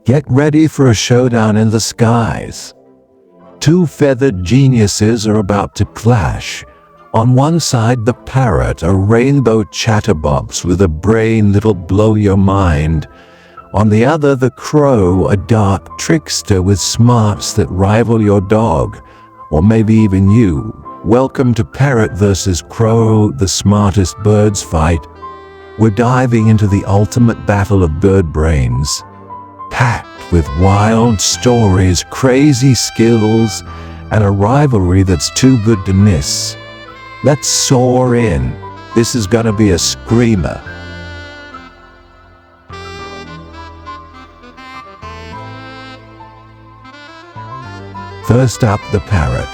Get ready for a showdown in the skies. Two feathered geniuses are about to clash. On one side, the parrot, a rainbow chatterbox with a brain that'll blow your mind. On the other, the crow, a dark trickster with smarts that rival your dog, or maybe even you. Welcome to Parrot vs. Crow, the smartest birds fight. We're diving into the ultimate battle of bird brains, packed with wild stories, crazy skills, and a rivalry that's too good to miss. Let's soar in. This is gonna be a screamer. First up, the parrot.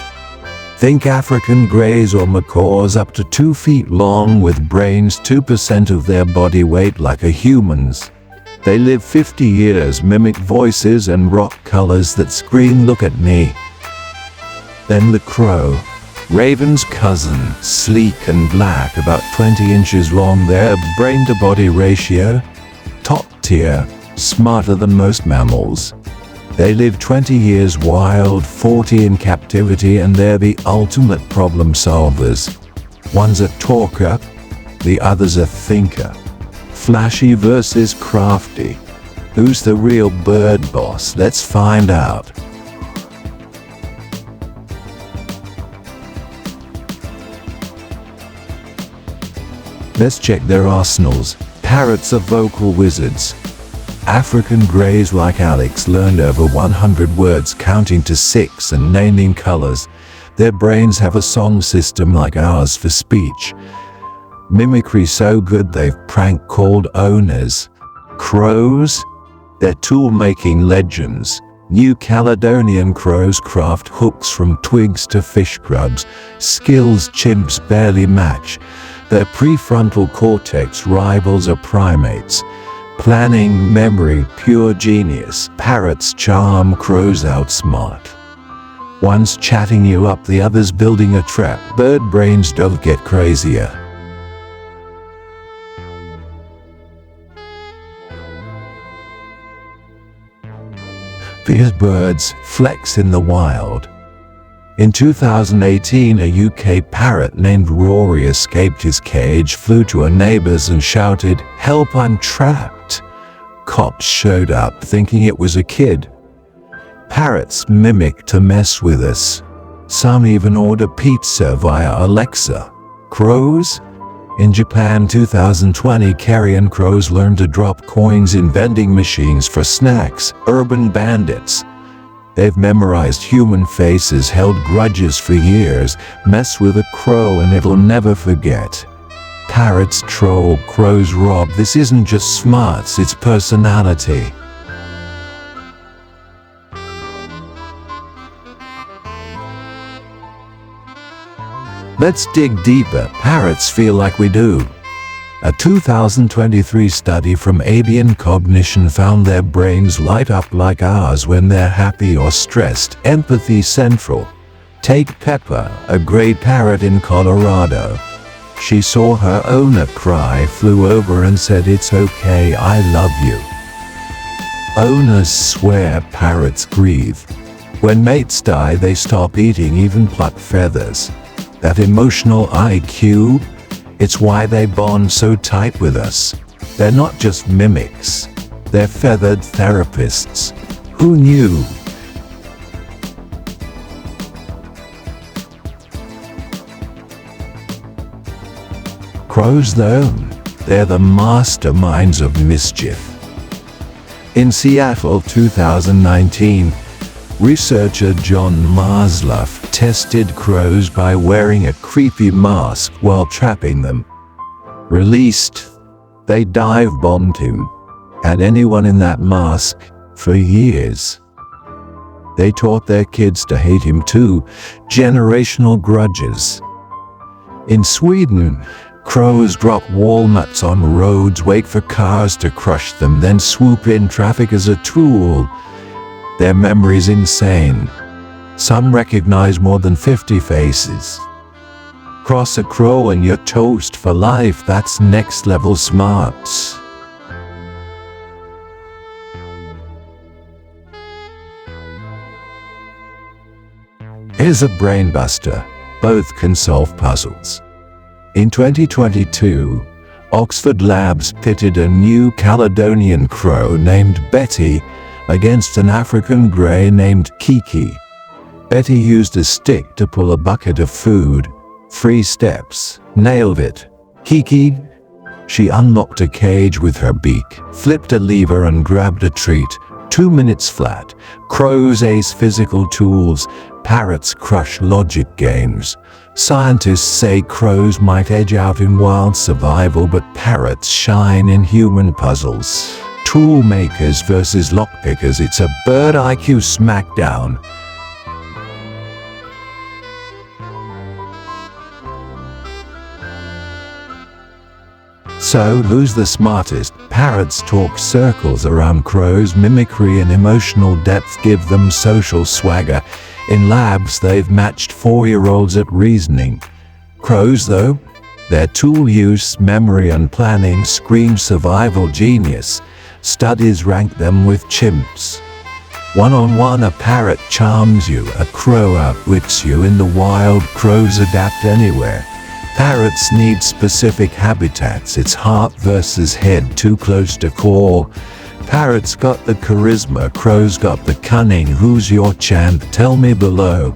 Think African greys or macaws up to 2 feet long with brains 2% of their body weight like a human's. They live 50 years, mimic voices and rock colors that scream, "Look at me." Then the crow. Raven's cousin, sleek and black, about 20 inches long. Their brain-to-body ratio, top tier, smarter than most mammals. They live 20 years wild, 40 in captivity, and they're the ultimate problem solvers. One's a talker, the other's a thinker. Flashy versus crafty. Who's the real bird boss? Let's find out. Let's check their arsenals. Parrots are vocal wizards. African greys like Alex learned over 100 words, counting to 6 and naming colors. Their brains have a song system like ours for speech. Mimicry so good they've prank called owners. Crows? They're tool-making legends. New Caledonian crows craft hooks from twigs to fish grubs, skills chimps barely match. Their prefrontal cortex rivals a primate's. Planning, memory, pure genius. Parrots charm, crows outsmart. One's chatting you up, the other's building a trap. Bird brains don't get crazier. Fierce birds flex in the wild. In 2018, a UK parrot named Rory escaped his cage, flew to a neighbor's and shouted, "Help, I'm trapped." Cops showed up thinking it was a kid. Parrots mimic to mess with us. Some even order pizza via Alexa. Crows? In Japan 2020, carrion crows learned to drop coins in vending machines for snacks. Urban bandits. They've memorized human faces, held grudges for years. Mess with a crow and it'll never forget. Parrots troll, crows rob. This isn't just smarts, it's personality. Let's dig deeper. Parrots feel like we do. A 2023 study from Avian Cognition found their brains light up like ours when they're happy or stressed. Empathy central. Take Pepper, a gray parrot in Colorado. She saw her owner cry, flew over and said, "It's okay, I love you." Owners swear, parrots grieve. When mates die, they stop eating, even pluck feathers. That emotional IQ, it's why they bond so tight with us. They're not just mimics, they're feathered therapists. Who knew? Crows though, they're the masterminds of mischief. In Seattle 2019, researcher John Maslow tested crows by wearing a creepy mask while trapping them. Released, they dive-bombed him and anyone in that mask for years. They taught their kids to hate him too. Generational grudges. In Sweden, crows drop walnuts on roads, wait for cars to crush them, then swoop in traffic as a tool. Their memory's insane. Some recognize more than 50 faces. Cross a crow and you're toast for life. That's next level smarts. Here's a brainbuster. Both can solve puzzles. In 2022, Oxford Labs pitted a New Caledonian crow named Betty against an African grey named Kiki. Betty used a stick to pull a bucket of food. 3 steps. Nailed it. Kiki? She unlocked a cage with her beak, flipped a lever and grabbed a treat. 2 minutes flat. Crows ace physical tools. Parrots crush logic games. Scientists say crows might edge out in wild survival, but parrots shine in human puzzles. Tool makers versus lockpickers. It's a bird IQ smackdown. So, who's the smartest? Parrots talk circles around crows. Mimicry and emotional depth give them social swagger. In labs, they've matched 4-year-olds at reasoning. Crows, though, their tool use, memory and planning scream survival genius. Studies rank them with chimps. One-on-one, a parrot charms you, a crow outwits you. In the wild, crows adapt anywhere. Parrots need specific habitats. It's heart versus head, too close to call. Parrots got the charisma, crows got the cunning. Who's your champ? Tell me below.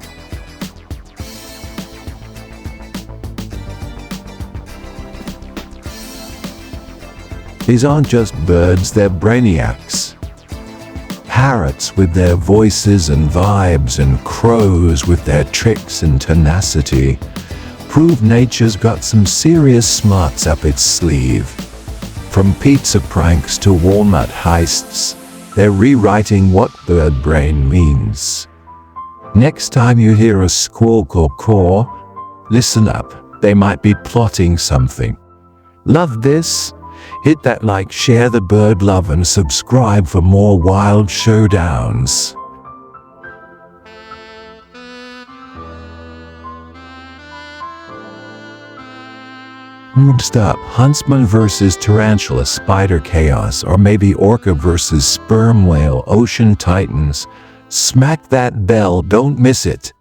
These aren't just birds, they're brainiacs. Parrots with their voices and vibes, and crows with their tricks and tenacity. Prove nature's got some serious smarts up its sleeve. From pizza pranks to walnut heists, they're rewriting what bird brain means. Next time you hear a squawk or caw, listen up, they might be plotting something. Love this? Hit that like, share the bird love and subscribe for more wild showdowns. Next up, huntsman versus tarantula, spider chaos, or maybe orca versus sperm whale, ocean titans. Smack that bell, don't miss it.